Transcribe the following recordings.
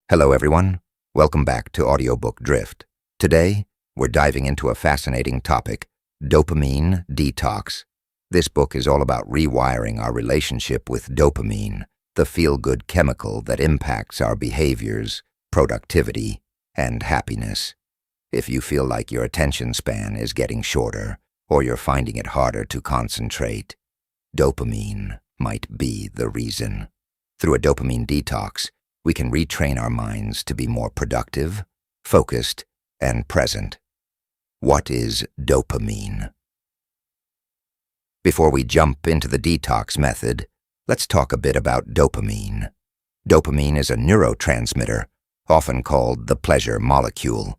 Hello everyone, welcome back to Audiobook Drift. Today, we're diving into a fascinating topic, dopamine detox. This book is all about rewiring our relationship with dopamine, the feel-good chemical that impacts our behaviors, productivity, and happiness. If you feel like your attention span is getting shorter, or you're finding it harder to concentrate, dopamine might be the reason. Through a dopamine detox, we can retrain our minds to be more productive, focused, and present. What is dopamine? Before we jump into the detox method, let's talk a bit about dopamine. Dopamine is a neurotransmitter, often called the pleasure molecule.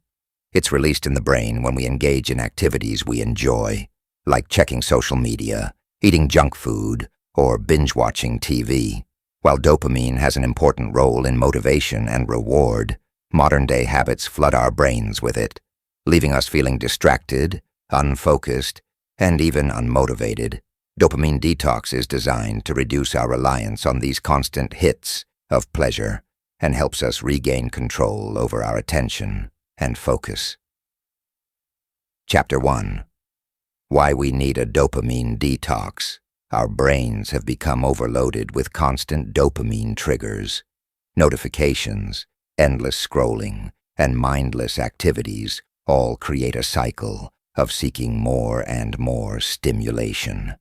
It's released in the brain when we engage in activities we enjoy, like checking social media, eating junk food, or binge-watching TV. While dopamine has an important role in motivation and reward, modern-day habits flood our brains with it, leaving us feeling distracted, unfocused, and even unmotivated. Dopamine detox is designed to reduce our reliance on these constant hits of pleasure and helps us regain control over our attention and focus. Chapter 1. Why we need a dopamine detox. Our brains have become overloaded with constant dopamine triggers. Notifications, endless scrolling, and mindless activities all create a cycle of seeking more and more stimulation.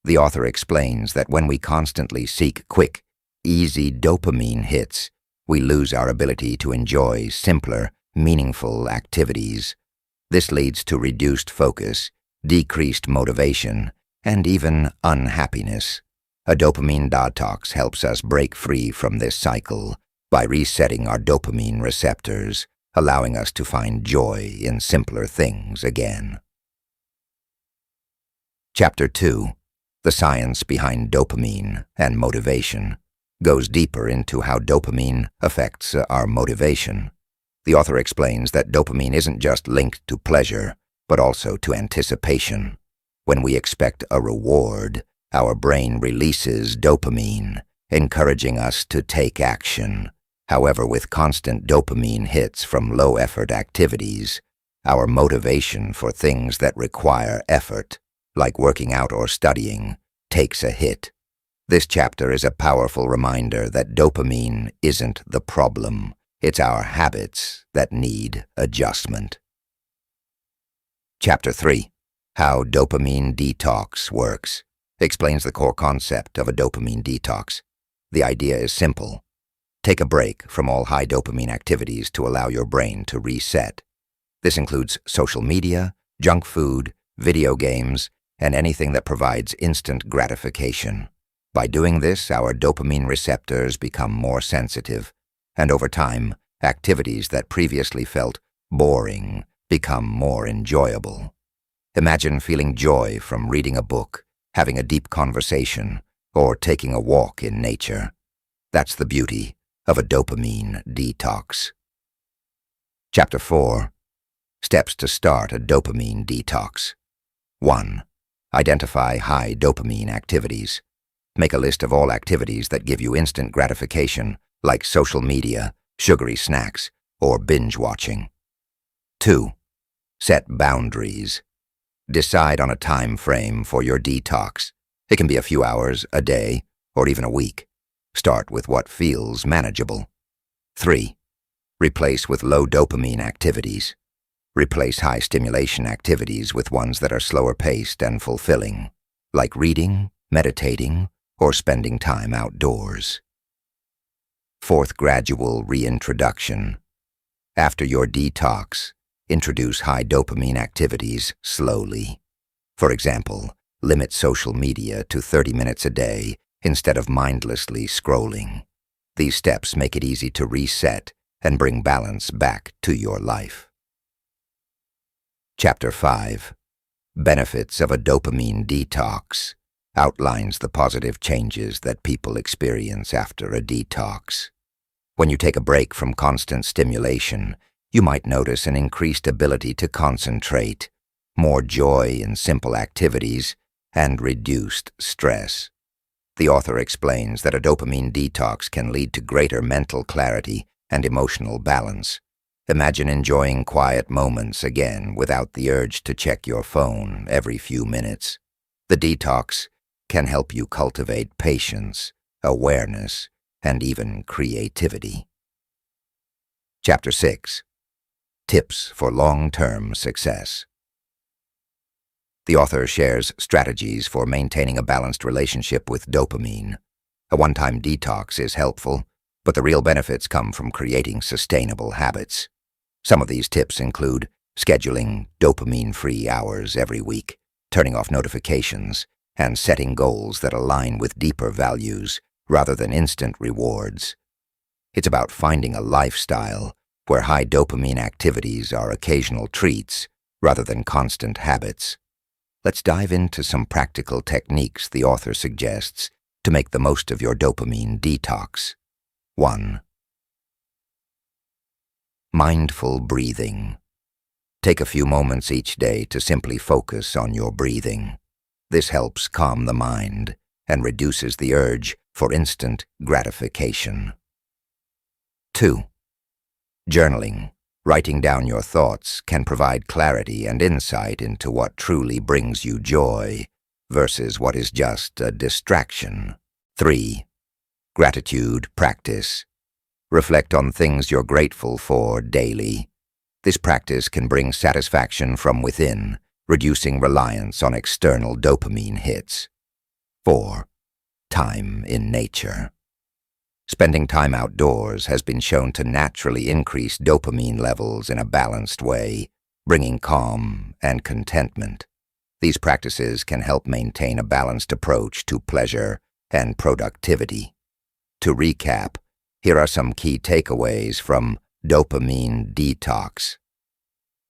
The author explains that when we constantly seek quick, easy dopamine hits, we lose our ability to enjoy simpler, meaningful activities. This leads to reduced focus, decreased motivation, and even unhappiness. A dopamine detox helps us break free from this cycle by resetting our dopamine receptors, allowing us to find joy in simpler things again. Chapter 2. The science behind dopamine and motivation goes deeper into how dopamine affects our motivation. The author explains that dopamine isn't just linked to pleasure, but also to anticipation. When we expect a reward, our brain releases dopamine, encouraging us to take action. However, with constant dopamine hits from low-effort activities, our motivation for things that require effort, like working out or studying, takes a hit. This chapter is a powerful reminder that dopamine isn't the problem. It's our habits that need adjustment. Chapter 3. How dopamine detox works. Explains the core concept of a dopamine detox. The idea is simple. Take a break from all high dopamine activities to allow your brain to reset. This includes social media, junk food, video games, and anything that provides instant gratification. By doing this, our dopamine receptors become more sensitive, and over time, activities that previously felt boring become more enjoyable. Imagine feeling joy from reading a book, having a deep conversation, or taking a walk in nature. That's the beauty of a dopamine detox. Chapter 4. Steps to start a dopamine detox. 1. Identify high dopamine activities. Make a list of all activities that give you instant gratification, like social media, sugary snacks, or binge watching. 2. Set boundaries. Decide on a time frame for your detox. It can be a few hours, a day, or even a week. Start with what feels manageable. 3. Replace with low dopamine activities. Replace high stimulation activities with ones that are slower paced and fulfilling, like reading, meditating, or spending time outdoors. 4th, gradual reintroduction. After your detox, introduce high dopamine activities slowly. For example, limit social media to 30 minutes a day instead of mindlessly scrolling. These steps make it easy to reset and bring balance back to your life. Chapter 5. Benefits of a dopamine detox. Outlines the positive changes that people experience after a detox. When you take a break from constant stimulation, you might notice an increased ability to concentrate, more joy in simple activities, and reduced stress. The author explains that a dopamine detox can lead to greater mental clarity and emotional balance. Imagine enjoying quiet moments again without the urge to check your phone every few minutes. The detox can help you cultivate patience, awareness, and even creativity. Chapter 6. Tips for Long-Term Success. The author shares strategies for maintaining a balanced relationship with dopamine. A one-time detox is helpful, but the real benefits come from creating sustainable habits. Some of these tips include scheduling dopamine-free hours every week, turning off notifications, and setting goals that align with deeper values rather than instant rewards. It's about finding a lifestyle where high dopamine activities are occasional treats rather than constant habits. Let's dive into some practical techniques the author suggests to make the most of your dopamine detox. 1. Mindful breathing. Take a few moments each day to simply focus on your breathing. This helps calm the mind and reduces the urge for instant gratification. 2. Journaling. Writing down your thoughts can provide clarity and insight into what truly brings you joy versus what is just a distraction. 3. Gratitude practice. Reflect on things you're grateful for daily. This practice can bring satisfaction from within, reducing reliance on external dopamine hits. 4. Time in nature. Spending time outdoors has been shown to naturally increase dopamine levels in a balanced way, bringing calm and contentment. These practices can help maintain a balanced approach to pleasure and productivity. To recap, here are some key takeaways from Dopamine Detox.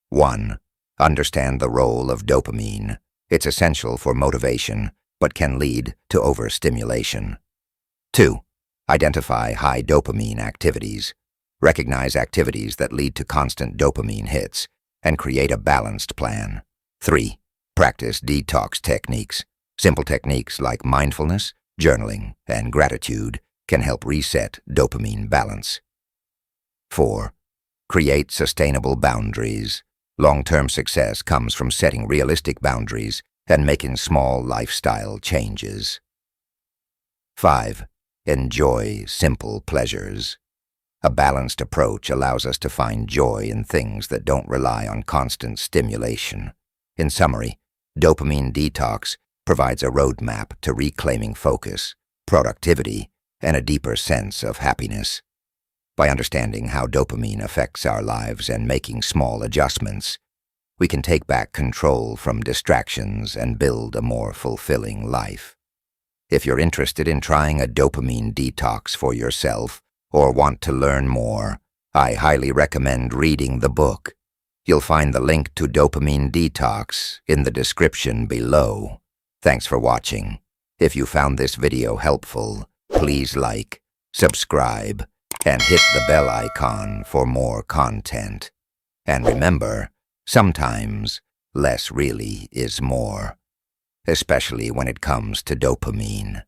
1. Understand the role of dopamine. It's essential for motivation, but can lead to overstimulation. 2. Identify high dopamine activities. Recognize activities that lead to constant dopamine hits, and create a balanced plan. 3. Practice detox techniques. Simple techniques like mindfulness, journaling, and gratitude can help reset dopamine balance. 4. Create sustainable boundaries. Long-term success comes from setting realistic boundaries and making small lifestyle changes. 5. Enjoy simple pleasures. A balanced approach allows us to find joy in things that don't rely on constant stimulation. In summary, dopamine detox provides a roadmap to reclaiming focus, productivity, and a deeper sense of happiness. By understanding how dopamine affects our lives and making small adjustments, we can take back control from distractions and build a more fulfilling life. If you're interested in trying a dopamine detox for yourself or want to learn more, I highly recommend reading the book. You'll find the link to Dopamine Detox in the description below. Thanks for watching. If you found this video helpful, please like, subscribe, and hit the bell icon for more content. And remember, sometimes less really is more, especially when it comes to dopamine.